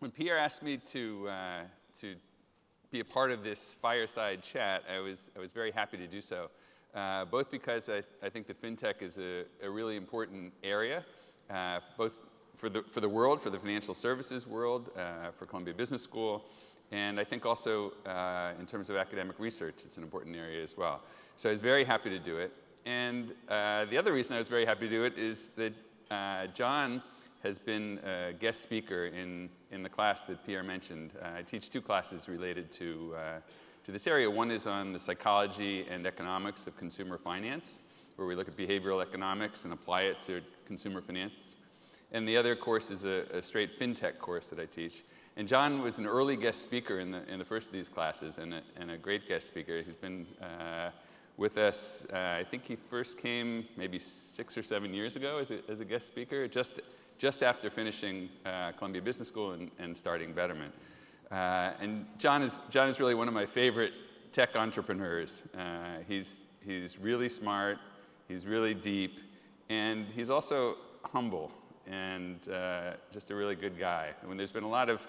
When Pierre asked me to be a part of this fireside chat, I was very happy to do so, both because I think that fintech is a really important area, both for the world, for the financial services world, for Columbia Business School, and I think also in terms of academic research, it's an important area as well. So I was very happy to do it. And the other reason I was very happy to do it is that John has been a guest speaker in the class that Pierre mentioned. I teach two classes related to this area. One is on the psychology and economics of consumer finance, where we look at behavioral economics and apply it to consumer finance. And the other course is a straight fintech course that I teach. And John was an early guest speaker in the first of these classes, and a great guest speaker. He's been with us, I think he first came maybe 6 or 7 years ago as a guest speaker, just after finishing Columbia Business School and starting Betterment. And John is really one of my favorite tech entrepreneurs. He's really smart, he's really deep, and he's also humble and just a really good guy. When there's been a lot of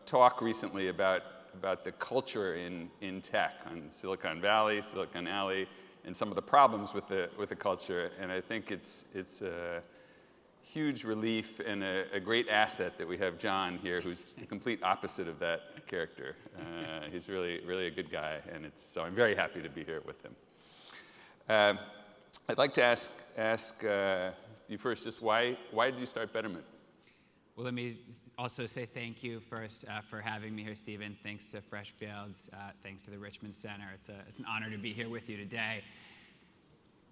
talk recently about the culture in tech, on Silicon Valley, Silicon Alley, and some of the problems with the culture, and I think it's a huge relief and a great asset that we have John here, who's the complete opposite of that character. He's really a good guy, and so I'm very happy to be here with him. I'd like to ask you first, just why did you start Betterment? Well, let me also say thank you first for having me here, Stephen. Thanks to Freshfields. Thanks to the Richmond Center. It's an honor to be here with you today.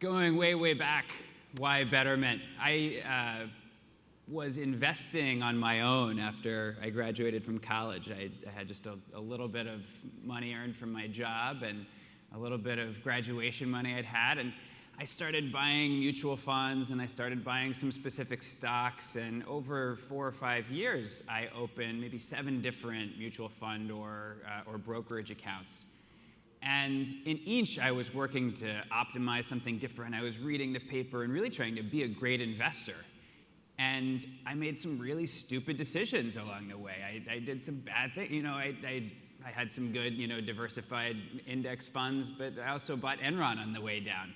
Going way back, why Betterment? I was investing on my own after I graduated from college. I had just a little bit of money earned from my job and a little bit of graduation money I'd had, and I started buying mutual funds, and I started buying some specific stocks, and over 4 or 5 years, I opened maybe 7 different mutual fund or brokerage accounts. And in each, I was working to optimize something different. I was reading the paper and really trying to be a great investor. And I made some really stupid decisions along the way. I did some bad things. I had some good, diversified index funds, but I also bought Enron on the way down.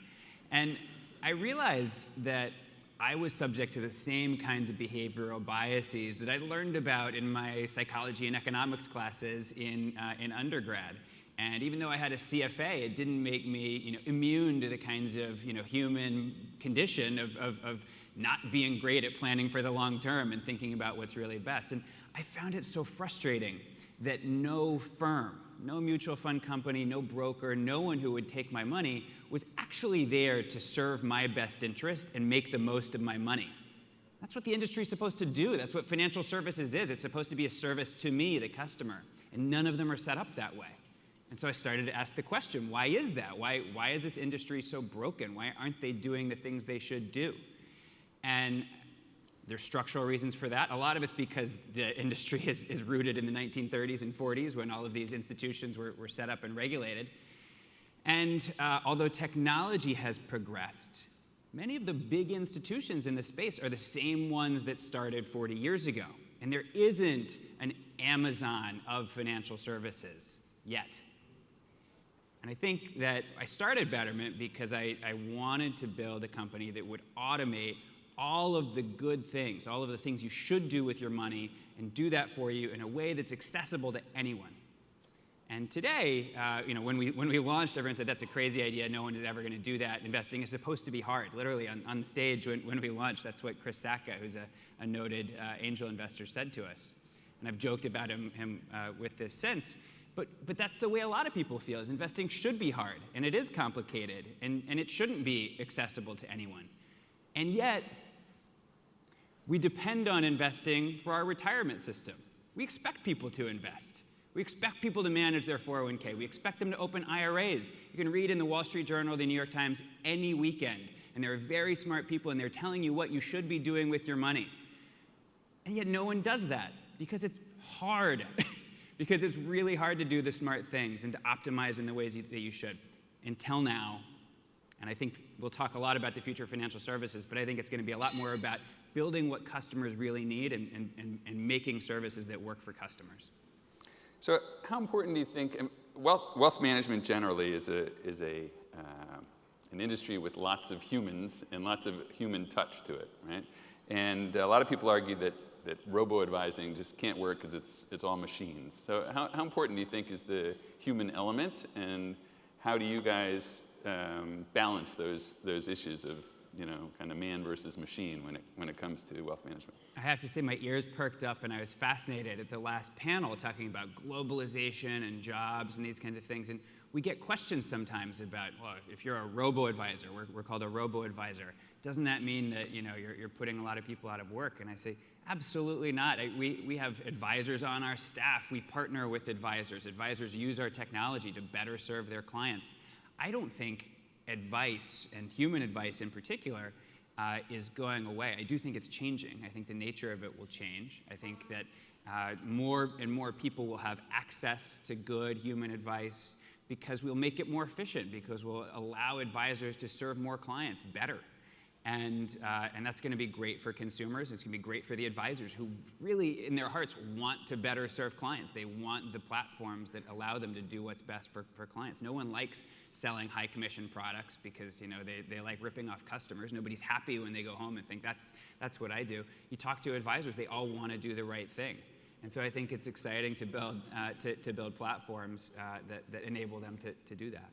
And I realized that I was subject to the same kinds of behavioral biases that I learned about in my psychology and economics classes in undergrad. And even though I had a CFA, it didn't make me immune to the kinds of human condition of not being great at planning for the long term and thinking about what's really best. And I found it so frustrating that no firm, no mutual fund company, no broker, no one who would take my money was actually there to serve my best interest and make the most of my money. That's what the industry is supposed to do. That's what financial services is. It's supposed to be a service to me, the customer. And none of them are set up that way. And so I started to ask the question, why is that? Why is this industry so broken? Why aren't they doing the things they should do? And there's structural reasons for that. A lot of it's because the industry is rooted in the 1930s and 40s when all of these institutions were set up and regulated. And although technology has progressed, many of the big institutions in the space are the same ones that started 40 years ago. And there isn't an Amazon of financial services yet. And I think that I started Betterment because I wanted to build a company that would automate all of the good things, all of the things you should do with your money, and do that for you in a way that's accessible to anyone. And today, when we launched, everyone said, that's a crazy idea. No one is ever going to do that. Investing is supposed to be hard. Literally, on stage when we launched, that's what Chris Sacca, who's a noted angel investor, said to us. And I've joked about him with this since. But that's the way a lot of people feel, is investing should be hard, and it is complicated, and it shouldn't be accessible to anyone. And yet, we depend on investing for our retirement system. We expect people to invest. We expect people to manage their 401k. We expect them to open IRAs. You can read in the Wall Street Journal or the New York Times any weekend, and there are very smart people, and they're telling you what you should be doing with your money. And yet no one does that because it's hard. Because it's really hard to do the smart things and to optimize in the ways that you should. Until now, and I think we'll talk a lot about the future of financial services, but I think it's going to be a lot more about building what customers really need and making services that work for customers. So how important do you think, and wealth management generally is an industry with lots of humans and lots of human touch to it, right? And a lot of people argue that robo-advising just can't work because it's all machines. So how important do you think is the human element, and how do you guys balance those issues of, kind of man versus machine when it comes to wealth management? I have to say my ears perked up, and I was fascinated at the last panel talking about globalization and jobs and these kinds of things. And we get questions sometimes about, well, if you're a robo-advisor, we're called a robo-advisor, doesn't that mean that you're putting a lot of people out of work? And I say, absolutely not. We have advisors on our staff. We partner with advisors. Advisors use our technology to better serve their clients. I don't think advice, and human advice in particular, is going away. I do think it's changing. I think the nature of it will change. I think that more and more people will have access to good human advice because we'll make it more efficient, because we'll allow advisors to serve more clients better. And that's going to be great for consumers. It's going to be great for the advisors who really, in their hearts, want to better serve clients. They want the platforms that allow them to do what's best for clients. No one likes selling high commission products because they like ripping off customers. Nobody's happy when they go home and think that's what I do. You talk to advisors, they all want to do the right thing. And so I think it's exciting to build platforms that enable them to do that.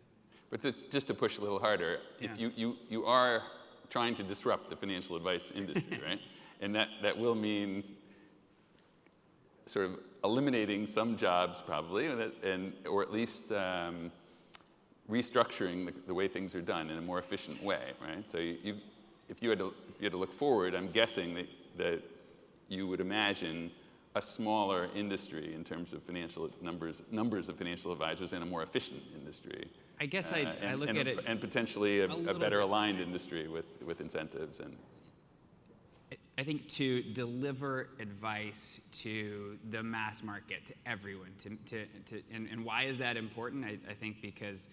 But just to push a little harder, Yeah. if you are trying to disrupt the financial advice industry, right? And that will mean sort of eliminating some jobs probably, or at least restructuring the way things are done in a more efficient way, right? So if you had to look forward, I'm guessing that you would imagine a smaller industry in terms of numbers of financial advisors, and a more efficient industry. I guess I look at it, and potentially a little better aligned differently. industry with incentives. And I think to deliver advice to the mass market, to everyone, and why is that important? I think because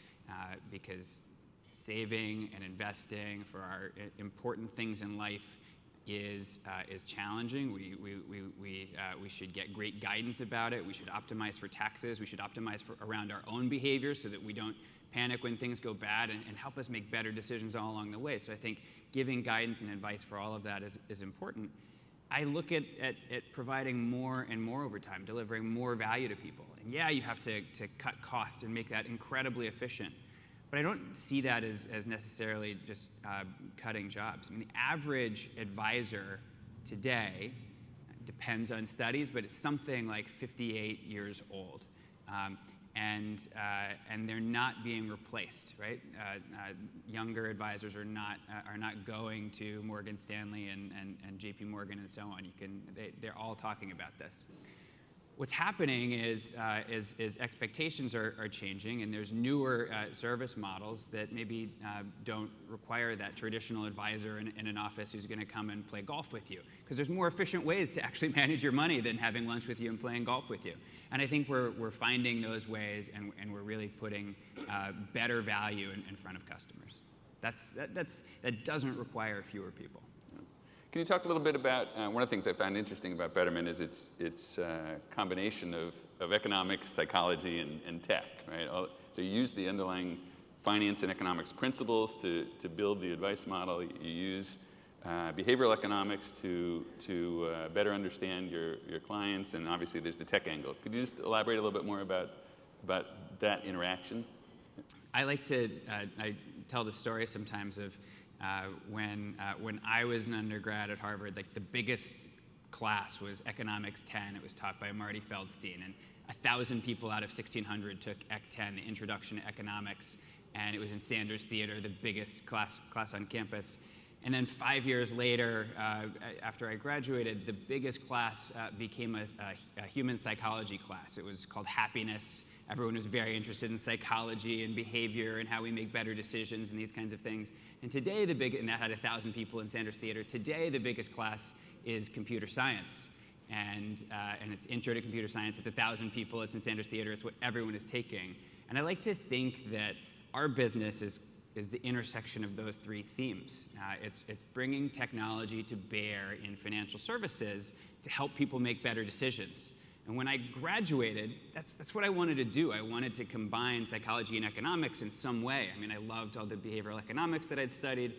saving and investing for our important things in life is challenging. We should get great guidance about it. We should optimize for taxes. We should optimize around our own behavior so that we don't panic when things go bad, and help us make better decisions all along the way. So I think giving guidance and advice for all of that is important. I look at providing more and more over time, delivering more value to people. And yeah, you have to cut costs and make that incredibly efficient. But I don't see that as necessarily just cutting jobs. I mean, the average advisor today, depends on studies, but it's something like 58 years old. And they're not being replaced, right? Younger advisors are not going to Morgan Stanley and JP Morgan and so on. They're all talking about this. What's happening is expectations are changing, and there's newer service models that maybe don't require that traditional advisor in an office who's going to come and play golf with you, because there's more efficient ways to actually manage your money than having lunch with you and playing golf with you. And I think we're finding those ways, and we're really putting better value in front of customers. That doesn't require fewer people. can you talk a little bit about one of the things I found interesting about Betterment is its combination of economics, psychology, and tech, right? So you use the underlying finance and economics principles to build the advice model. You use behavioral economics to better understand your clients, and obviously there's the tech angle. Could you just elaborate a little bit more about that interaction? I like to I tell the story sometimes of when I was an undergrad at Harvard, like the biggest class was Economics 10. It was taught by Marty Feldstein, and 1,000 people out of 1,600 took Ec 10, the Introduction to Economics, and it was in Sanders Theater, the biggest class on campus. And then 5 years later, after I graduated, the biggest class became a human psychology class. It was called Happiness. Everyone was very interested in psychology and behavior and how we make better decisions and these kinds of things. And today, and that had 1,000 people in Sanders Theater. Today, the biggest class is computer science. And it's Intro to Computer Science. It's 1,000 people. It's in Sanders Theater. It's what everyone is taking. And I like to think that our business is is the intersection of those three themes. It's bringing technology to bear in financial services to help people make better decisions. And when I graduated, that's what I wanted to do. I wanted to combine psychology and economics in some way. I mean, I loved all the behavioral economics that I'd studied,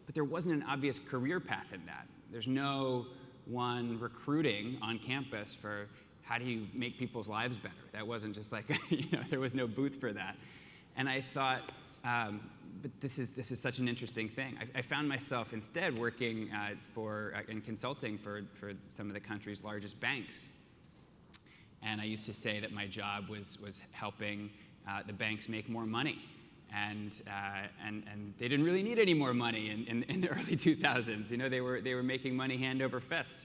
but there wasn't an obvious career path in that. There's no one recruiting on campus for how do you make people's lives better. That wasn't just like, there was no booth for that. And I thought, but this is such an interesting thing. I found myself instead working in consulting for some of the country's largest banks. And I used to say that my job was helping the banks make more money. And they didn't really need any more money in the early 2000s. They were making money hand over fist.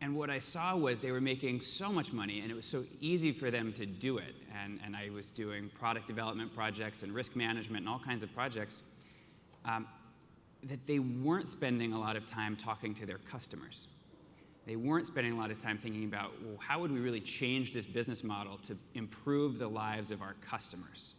And what I saw was they were making so much money, and it was so easy for them to do it. And I was doing product development projects and risk management and all kinds of projects that they weren't spending a lot of time talking to their customers. They weren't spending a lot of time thinking about, well, how would we really change this business model to improve the lives of our customers?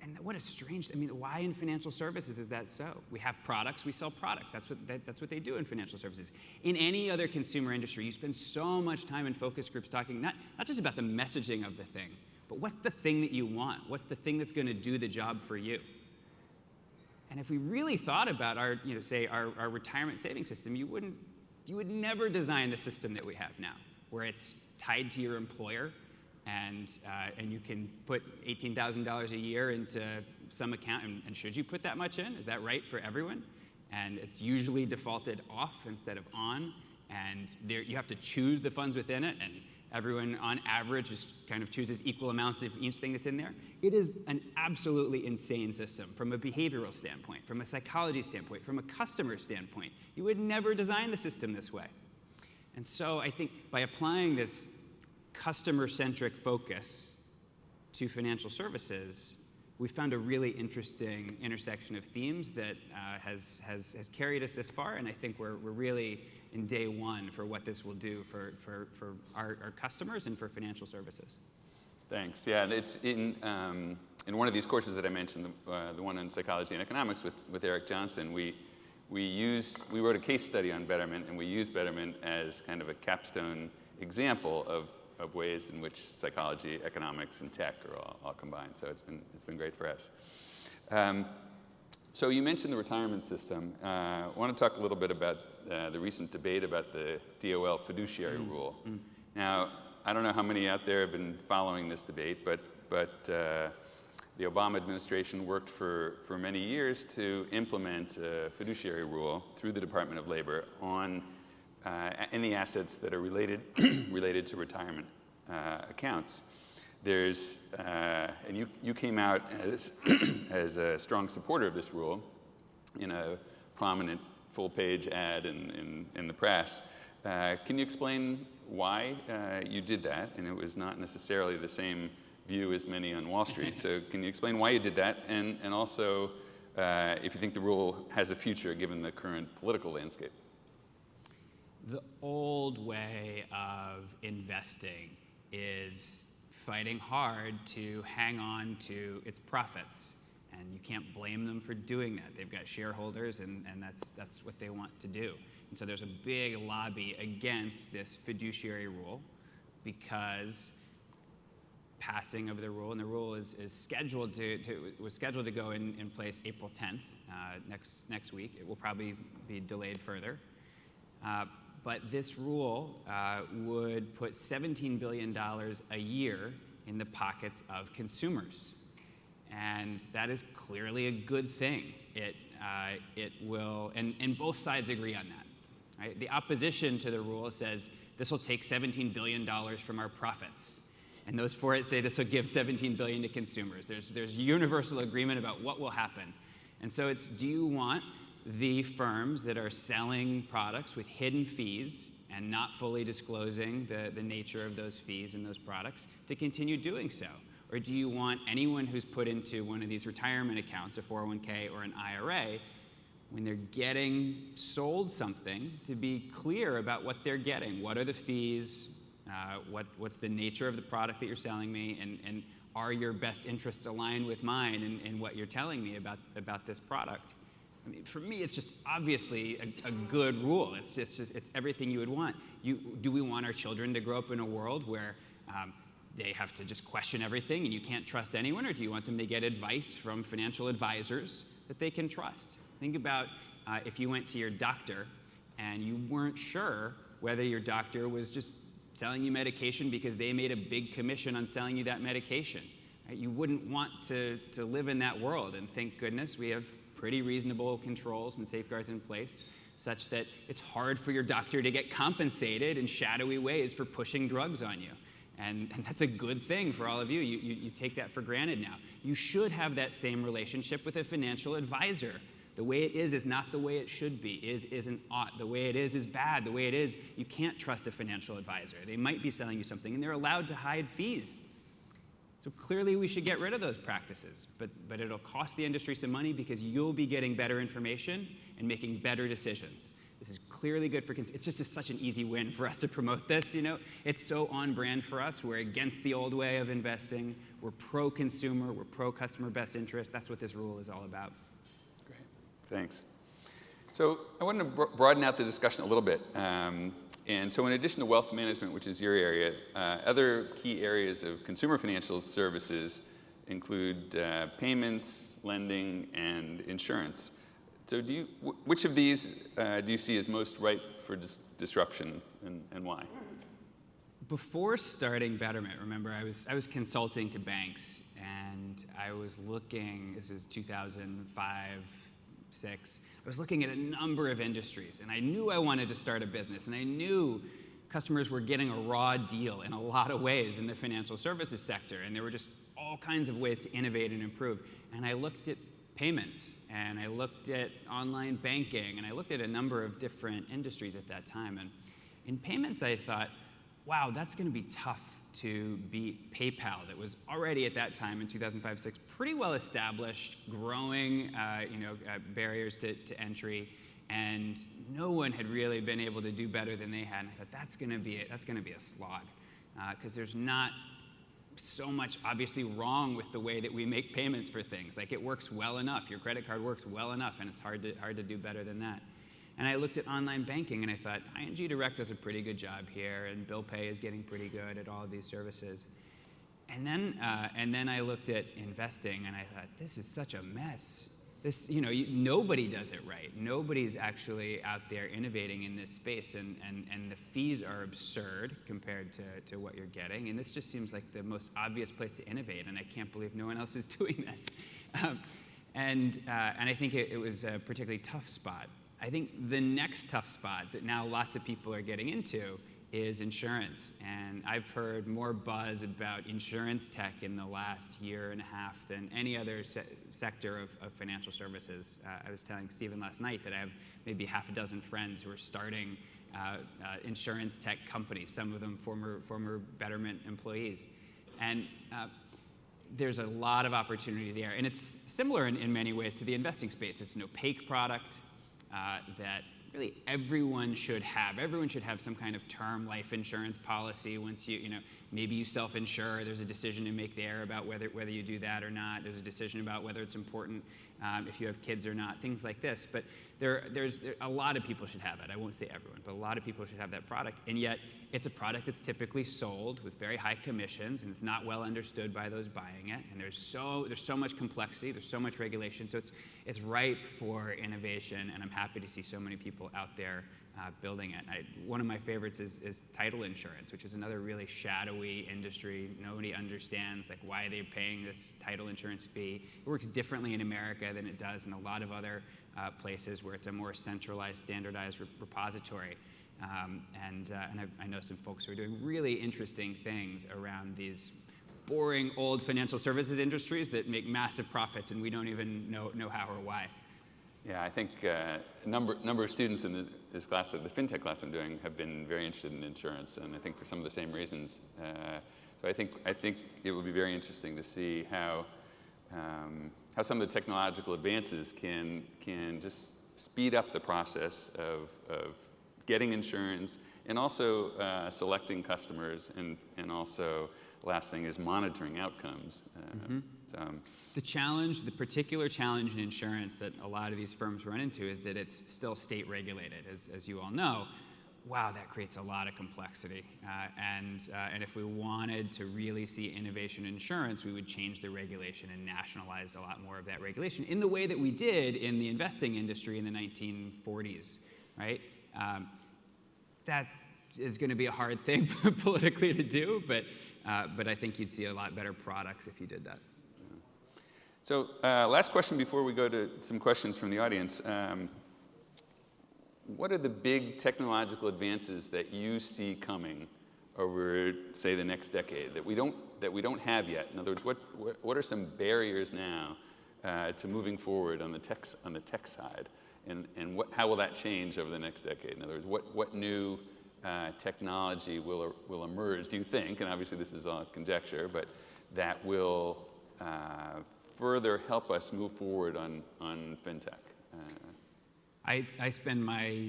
And what a strange, why in financial services is that so? We have products, we sell products. That's what they do in financial services. In any other consumer industry, you spend so much time in focus groups talking not just about the messaging of the thing, but what's the thing that you want? What's the thing that's going to do the job for you? And if we really thought about our retirement savings system, you would never design the system that we have now, where it's tied to your employer, and you can put $18,000 a year into some account, and should you put that much in? Is that right for everyone? And it's usually defaulted off instead of on, and you have to choose the funds within it, and everyone on average just kind of chooses equal amounts of each thing that's in there. It is an absolutely insane system from a behavioral standpoint, from a psychology standpoint, from a customer standpoint. You would never design the system this way. And so I think by applying this customer-centric focus to financial services, we found a really interesting intersection of themes that has carried us this far, and I think we're really in day one for what this will do for our customers and for financial services. Thanks. Yeah, and it's in one of these courses that I mentioned, the one on psychology and economics with Eric Johnson. We wrote a case study on Betterment, and we used Betterment as kind of a capstone example of ways in which psychology, economics, and tech are all combined. So it's been great for us. So you mentioned the retirement system. I want to talk a little bit about the recent debate about the DOL fiduciary rule. Now, I don't know how many out there have been following this debate, but the Obama administration worked for many years to implement a fiduciary rule through the Department of Labor on any assets that are related to retirement accounts. There's, and you came out as a strong supporter of this rule in a prominent full-page ad in the press. Can you explain why you did that? And it was not necessarily the same view as many on Wall Street. So can you explain why you did that? And also, if you think the rule has a future given the current political landscape? The old way of investing is fighting hard to hang on to its profits. And you can't blame them for doing that. They've got shareholders, and that's what they want to do. And so there's a big lobby against this fiduciary rule because passing of the rule, and the rule is scheduled was scheduled to go in place April 10th, next week. It will probably be delayed further. But this rule would put $17 billion a year in the pockets of consumers. And that is clearly a good thing. It will, and both sides agree on that. Right? The opposition to the rule says this will take $17 billion from our profits. And those for it say this will give $17 billion to consumers. There's universal agreement about what will happen. And so it's, do you want the firms that are selling products with hidden fees and not fully disclosing the nature of those fees and those products to continue doing so? Or do you want anyone who's put into one of these retirement accounts, a 401k or an IRA, when they're getting sold something, to be clear about what they're getting? What are the fees? What's the nature of the product that you're selling me? And are your best interests aligned with mine in what you're telling me about this product? I mean, for me, it's just obviously a good rule. It's everything you would want. Do we want our children to grow up in a world where they have to just question everything and you can't trust anyone, or do you want them to get advice from financial advisors that they can trust? Think about if you went to your doctor and you weren't sure whether your doctor was just selling you medication because they made a big commission on selling you that medication. Right? You wouldn't want to live in that world, and thank goodness we have pretty reasonable controls and safeguards in place such that it's hard for your doctor to get compensated in shadowy ways for pushing drugs on you. And that's a good thing for all of you. You take that for granted now. You should have that same relationship with a financial advisor. The way it is not the way it should be, isn't ought. The way it is bad. The way it is, you can't trust a financial advisor. They might be selling you something, and they're allowed to hide fees. So clearly we should get rid of those practices, but it'll cost the industry some money because you'll be getting better information and making better decisions. This is clearly good for consumers. It's just such an easy win for us to promote this, you know. It's so on brand for us. We're against the old way of investing. We're pro-consumer. We're pro-customer best interest. That's what this rule is all about. Great, thanks. So I wanted to broaden out the discussion a little bit. And so in addition to wealth management, which is your area, other key areas of consumer financial services include payments, lending, and insurance. So which of these do you see as most ripe for disruption, and why? Before starting Betterment, remember, I was consulting to banks, and I was looking, this is 2005, 6, I was looking at a number of industries, and I knew I wanted to start a business, and I knew customers were getting a raw deal in a lot of ways in the financial services sector, and there were just all kinds of ways to innovate and improve. And I looked at payments, and I looked at online banking, and I looked at a number of different industries at that time. And in payments, I thought, wow, that's going to be tough to beat PayPal, that was already at that time in 2005-6 pretty well established, growing barriers to entry, and no one had really been able to do better than they had. And I thought that's going to be a slog, because there's not so much obviously wrong with the way that we make payments for things. Like, it works well enough. Your credit card works well enough, and it's hard to do better than that. And I looked at online banking, and I thought, ING Direct does a pretty good job here, and Bill Pay is getting pretty good at all of these services. And then I looked at investing, and I thought, this is such a mess. This, nobody does it right. Nobody's actually out there innovating in this space, and the fees are absurd compared to what you're getting. And this just seems like the most obvious place to innovate, and I can't believe no one else is doing this. And I think it was a particularly tough spot. I think the next tough spot that now lots of people are getting into is insurance. And I've heard more buzz about insurance tech in the last year and a half than any other sector of financial services. I was telling Stephen last night that I have maybe half a dozen friends who are starting insurance tech companies, some of them former Betterment employees. And there's a lot of opportunity there. And it's similar in many ways to the investing space. It's an opaque product that really everyone should have. Everyone should have some kind of term life insurance policy. Once maybe you self-insure, there's a decision to make there about whether you do that or not. There's a decision about whether it's important if you have kids or not, things like this. But there's a lot of people should have it. I won't say everyone, but a lot of people should have that product. And yet it's a product that's typically sold with very high commissions, and it's not well understood by those buying it. And there's so much complexity, there's so much regulation. So it's ripe for innovation, and I'm happy to see so many people out there building it. One of my favorites is title insurance, which is another really shadowy industry. Nobody understands why they're paying this title insurance fee. It works differently in America than it does in a lot of other places where it's a more centralized, standardized repository. And I know some folks who are doing really interesting things around these boring old financial services industries that make massive profits, and we don't even know how or why. Yeah, I think a number of students in this class, the Fintech class I'm doing, have been very interested in insurance, and I think for some of the same reasons. So I think it will be very interesting to see how some of the technological advances can just speed up the process of getting insurance, and also selecting customers, and also last thing is monitoring outcomes. The particular challenge in insurance that a lot of these firms run into is that it's still state regulated, as you all know. Wow, that creates a lot of complexity. And if we wanted to really see innovation in insurance, we would change the regulation and nationalize a lot more of that regulation in the way that we did in the investing industry in the 1940s, right? That is going to be a hard thing politically to do, but I think you'd see a lot better products if you did that. So last question before we go to some questions from the audience. What are the big technological advances that you see coming over, say, the next decade that we don't have yet? In other words, what are some barriers now to moving forward on the tech side, and how will that change over the next decade? In other words, what new technology will emerge? Do you think, and obviously this is all conjecture, but that will further help us move forward on fintech? I spend my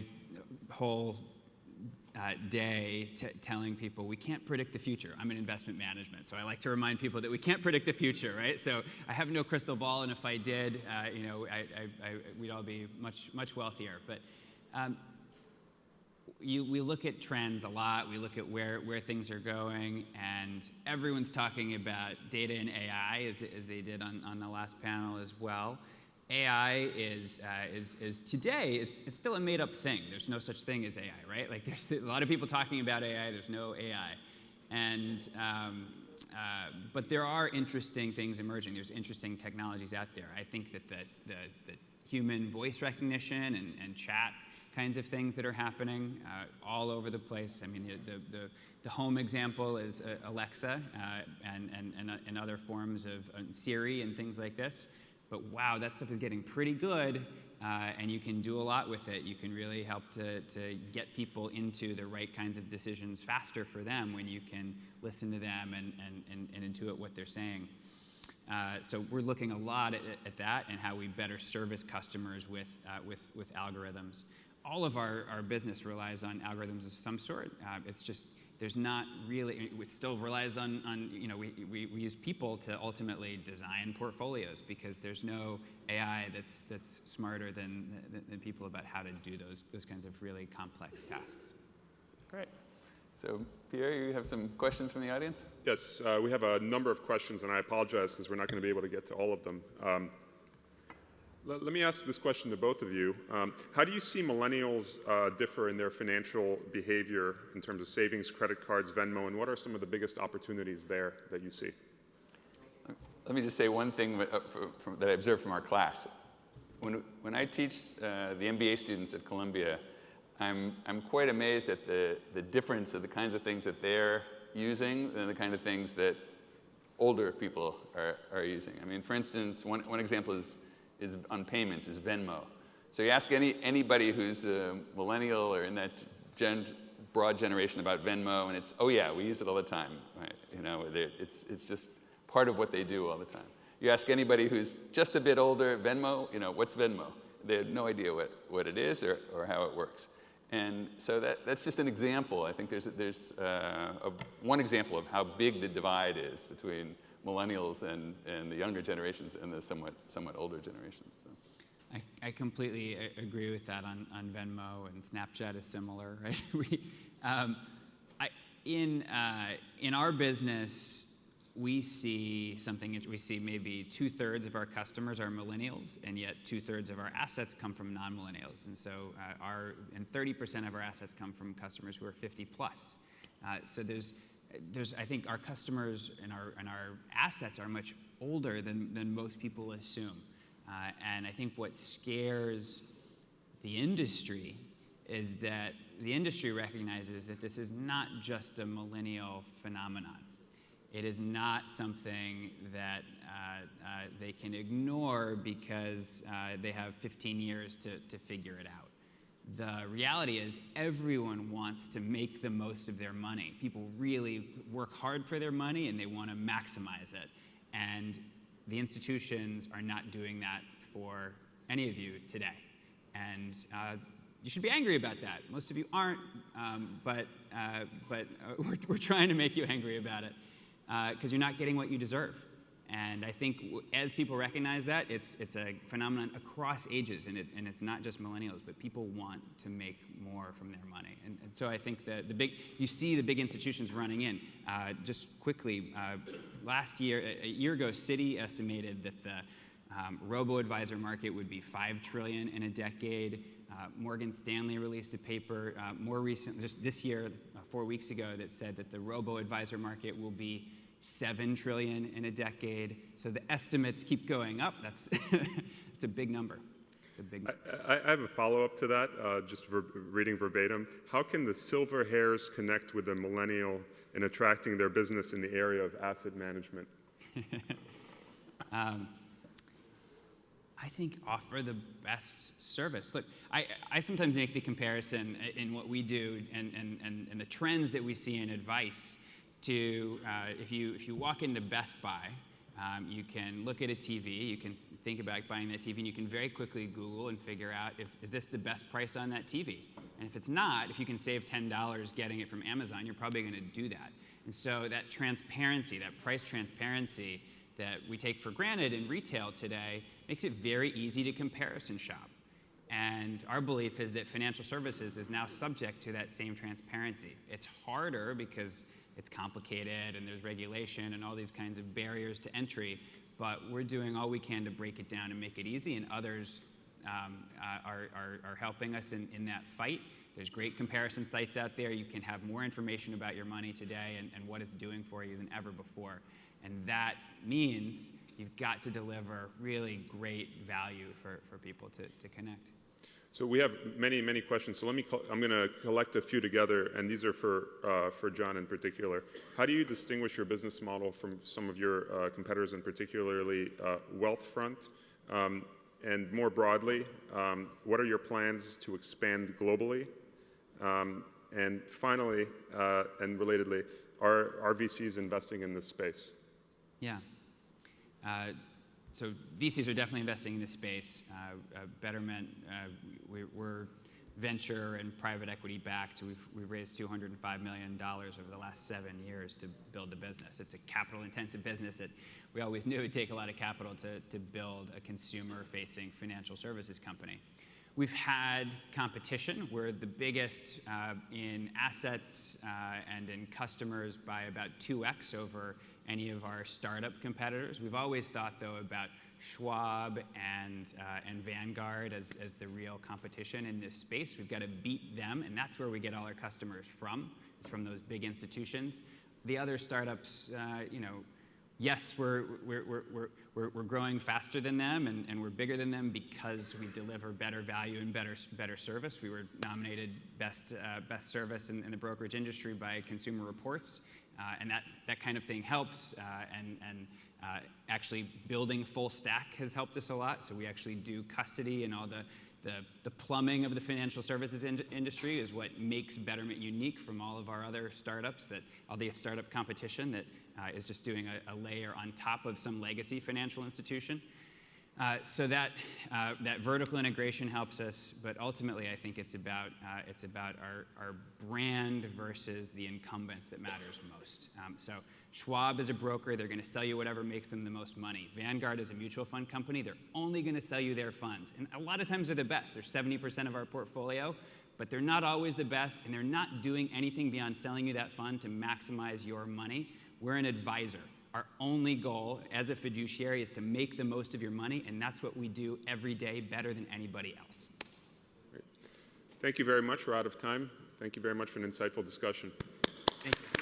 whole day telling people we can't predict the future. I'm in investment management, so I like to remind people that we can't predict the future, right? So I have no crystal ball, and if I did, we'd all be much wealthier. But we look at trends a lot. We look at where things are going, and everyone's talking about data and AI as they did on the last panel as well. AI is today, it's still a made-up thing. There's no such thing as AI, right? Like there's a lot of people talking about AI, there's no AI. And, but there are interesting things emerging. There's interesting technologies out there. I think that the human voice recognition and chat kinds of things that are happening all over the place. I mean, the home example is Alexa and other forms of Siri and things like this. But wow, that stuff is getting pretty good, and you can do a lot with it. You can really help to get people into the right kinds of decisions faster for them when you can listen to them and intuit what they're saying. So we're looking a lot at that and how we better service customers with algorithms. All of our business relies on algorithms of some sort. It's just there's not really. It still relies on we use people to ultimately design portfolios because there's no AI that's smarter than people about how to do those kinds of really complex tasks. Great. So Pierre, you have some questions from the audience? Yes, we have a number of questions, and I apologize because we're not going to be able to get to all of them. Let me ask this question to both of you. How do you see millennials differ in their financial behavior in terms of savings, credit cards, Venmo, and what are some of the biggest opportunities there that you see? Let me just say one thing that I observed from our class. When I teach the MBA students at Columbia, I'm quite amazed at the difference of the kinds of things that they're using and the kind of things that older people are using. I mean, for instance, one example is on payments, is Venmo. So you ask anybody who's a millennial or in that broad generation about Venmo, and it's, oh yeah, we use it all the time, right? It's just part of what they do all the time. You ask anybody who's just a bit older, Venmo, what's Venmo? They have no idea what it is or how it works. And so that's just an example. I think there's one example of how big the divide is between millennials and the younger generations and the somewhat older generations. So. I completely agree with that on Venmo, and Snapchat is similar, right? In our business, we see maybe 2/3 of our customers are millennials, and yet 2/3 of our assets come from non-millennials. And so 30% of our assets come from customers who are 50 plus. So I think our customers and our assets are much older than most people assume. And I think what scares the industry is that the industry recognizes that this is not just a millennial phenomenon. It is not something that they can ignore because they have 15 years to figure it out. The reality is everyone wants to make the most of their money. People really work hard for their money and they want to maximize it. And the institutions are not doing that for any of you today. And you should be angry about that. Most of you aren't, but we're trying to make you angry about it. because you're not getting what you deserve. And I think as people recognize that, it's a phenomenon across ages, and it's not just millennials, but people want to make more from their money. And so I think that you see the big institutions running in. Just quickly, a year ago, Citi estimated that the robo-advisor market would be $5 trillion in a decade. Morgan Stanley released a paper more recently, just this year, 4 weeks ago, that said that the robo-advisor market will be $7 trillion in a decade. So the estimates keep going up. That's it's a big number. I have a follow-up to that, just reading verbatim. How can the silver hairs connect with the millennial in attracting their business in the area of asset management? I think offer the best service. Look, I sometimes make the comparison in what we do and the trends that we see in advice to if you walk into Best Buy, you can look at a TV, you can think about buying that TV, and you can very quickly Google and figure out is this the best price on that TV? And if it's not, if you can save $10 getting it from Amazon, you're probably going to do that. And so that transparency, that price transparency that we take for granted in retail today makes it very easy to comparison shop. And our belief is that financial services is now subject to that same transparency. It's harder because it's complicated and there's regulation and all these kinds of barriers to entry, but we're doing all we can to break it down and make it easy, and others are helping us in that fight. There's great comparison sites out there. You can have more information about your money today and what it's doing for you than ever before. And that means you've got to deliver really great value for people to connect. So we have many, many questions. So I'm going to collect a few together, and these are for John in particular. How do you distinguish your business model from some of your competitors, and particularly Wealthfront? And more broadly, what are your plans to expand globally? And finally, and relatedly, are VCs investing in this space? Yeah. So VCs are definitely investing in this space. Betterment, we're venture and private equity backed. We've raised $205 million over the last 7 years to build the business. It's a capital intensive business that we always knew it would take a lot of capital to build a consumer facing financial services company. We've had competition. We're the biggest in assets and in customers by about 2x over any of our startup competitors. We've always thought, though, about Schwab and Vanguard as the real competition in this space. We've got to beat them, and that's where we get all our customers from those big institutions. The other startups, yes, we're growing faster than them, and we're bigger than them because we deliver better value and better service. We were nominated best service in the brokerage industry by Consumer Reports, and that kind of thing helps. And actually building full stack has helped us a lot. So we actually do custody, and all the plumbing of the financial services industry is what makes Betterment unique from all of our other startups, all the startup competition that is just doing a layer on top of some legacy financial institution. So that vertical integration helps us, but ultimately I think it's about our brand versus the incumbents that matters most. So Schwab is a broker. They're going to sell you whatever makes them the most money. Vanguard is a mutual fund company. They're only going to sell you their funds. And a lot of times they're the best. They're 70% of our portfolio, but they're not always the best, and they're not doing anything beyond selling you that fund to maximize your money. We're an advisor. Our only goal as a fiduciary is to make the most of your money, and that's what we do every day better than anybody else. Great. Thank you very much. We're out of time. Thank you very much for an insightful discussion. Thank you.